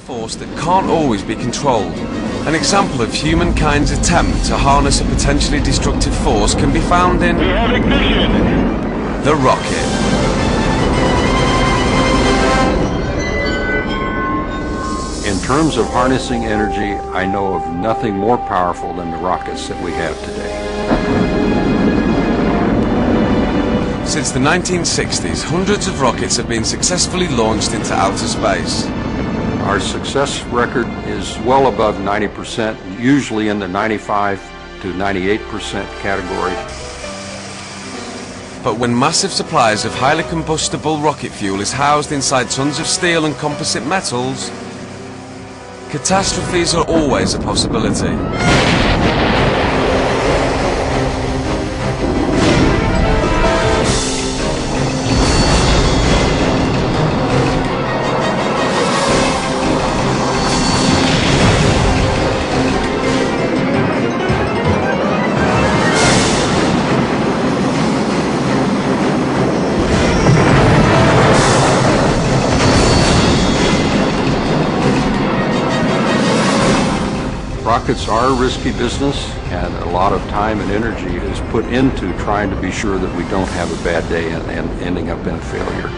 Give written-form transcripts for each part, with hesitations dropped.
force that can't always be controlled. An example of humankind's attempt to harness a potentially destructive force can be found in the rocket. In terms of harnessing energy, I know of nothing more powerful than the rockets that we have today. Since the 1960s, hundreds of rockets have been successfully launched into outer space. Our success record is well above 90%, usually in the 95 to 98% category. But when massive supplies of highly combustible rocket fuel is housed inside tons of steel and composite metals, catastrophes are always a possibility. Rockets are a risky business, and a lot of time and energy is put into trying to be sure that we don't have a bad day and ending up in a failure.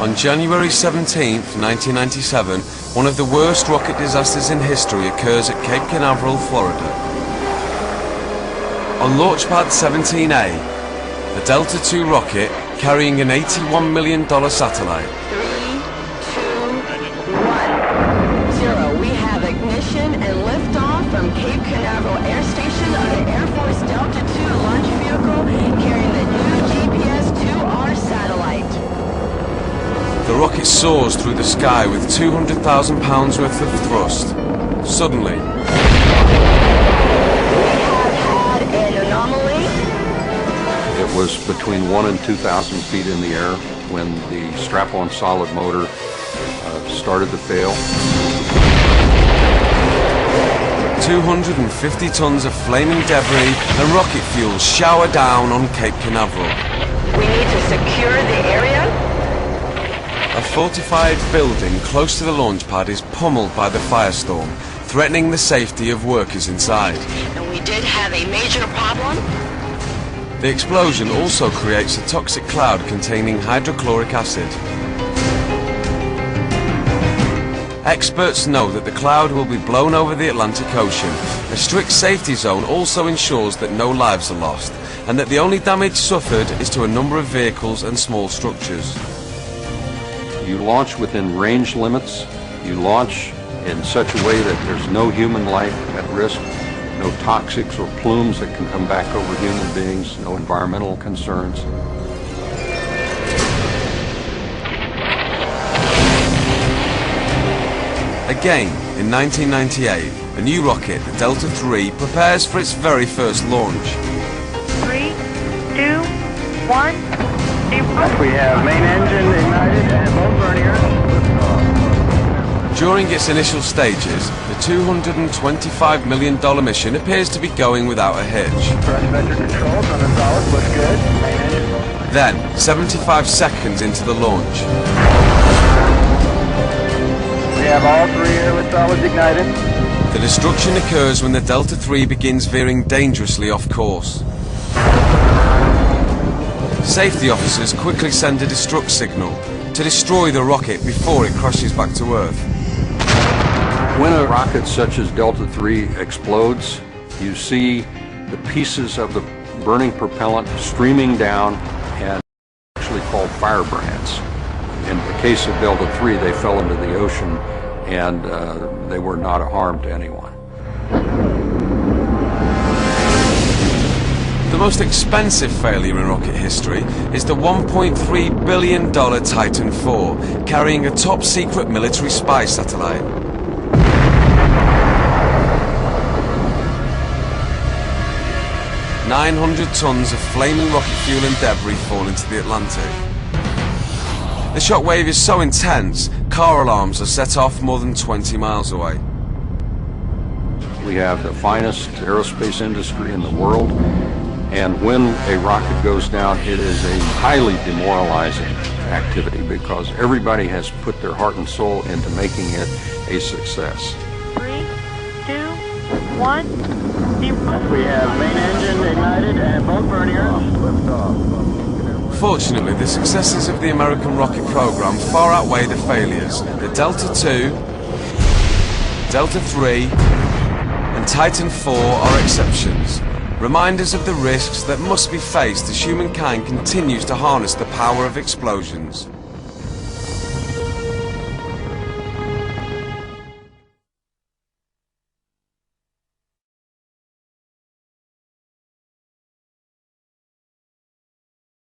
On January 17th, 1997, one of the worst rocket disasters in history occurs at Cape Canaveral, Florida. On Launch Pad 17A, the Delta II rocket, carrying an $81 million satellite. 3, 2, 1, 0. We have ignition and liftoff from Cape Canaveral Air Station of the Air Force Delta II launch vehicle carrying the new GPS-2R satellite. The rocket soars through the sky with 200,000 pounds worth of thrust. Suddenly, We have had an anomaly. It was between 1,000 and 2,000 feet in the air when the strap-on solid motor started to fail. 250 tons of flaming debris and rocket fuel shower down on Cape Canaveral. We need to secure the area. A fortified building close to the launch pad is pummeled by the firestorm, threatening the safety of workers inside. And we did have a major problem. The explosion also creates a toxic cloud containing hydrochloric acid. Experts know that the cloud will be blown over the Atlantic Ocean. A strict safety zone also ensures that no lives are lost, and that the only damage suffered is to a number of vehicles and small structures. You launch within range limits. You launch in such a way that there's no human life at risk, no toxics or plumes that can come back over human beings, no environmental concerns. Again, in 1998, a new rocket, the Delta III, prepares for its very first launch. 3, 2, 1, 0. We have main engine ignited and both verniers. During its initial stages, the $225 million mission appears to be going without a hitch. Thrust vector controls on the solid looks good. Main engine. Then, 75 seconds into the launch, We have all three airless solids ignited. the destruction occurs when the Delta III begins veering dangerously off course. Safety officers quickly send a destruct signal to destroy the rocket before it crashes back to Earth. When a rocket such as Delta III explodes, you see the pieces of the burning propellant streaming down and actually called firebrands. In the case of Delta III, they fell into the ocean and they were not a harm to anyone. The most expensive failure in rocket history is the $1.3 billion Titan IV, carrying a top-secret military spy satellite. "900 tons of flaming rocket fuel and debris fall into the Atlantic. The shockwave is so intense, car alarms are set off more than 20 miles away. We have the finest aerospace industry in the world, And when a rocket goes down, it is a highly demoralizing activity because everybody has put their heart and soul into making it a success. 3, 2, 1, 0. We have main engine ignited and both verniers. Lift off. Fortunately, the successes of the American rocket program far outweigh the failures. The Delta II, Delta III, and Titan IV are exceptions. Reminders of the risks that must be faced as humankind continues to harness the power of explosions.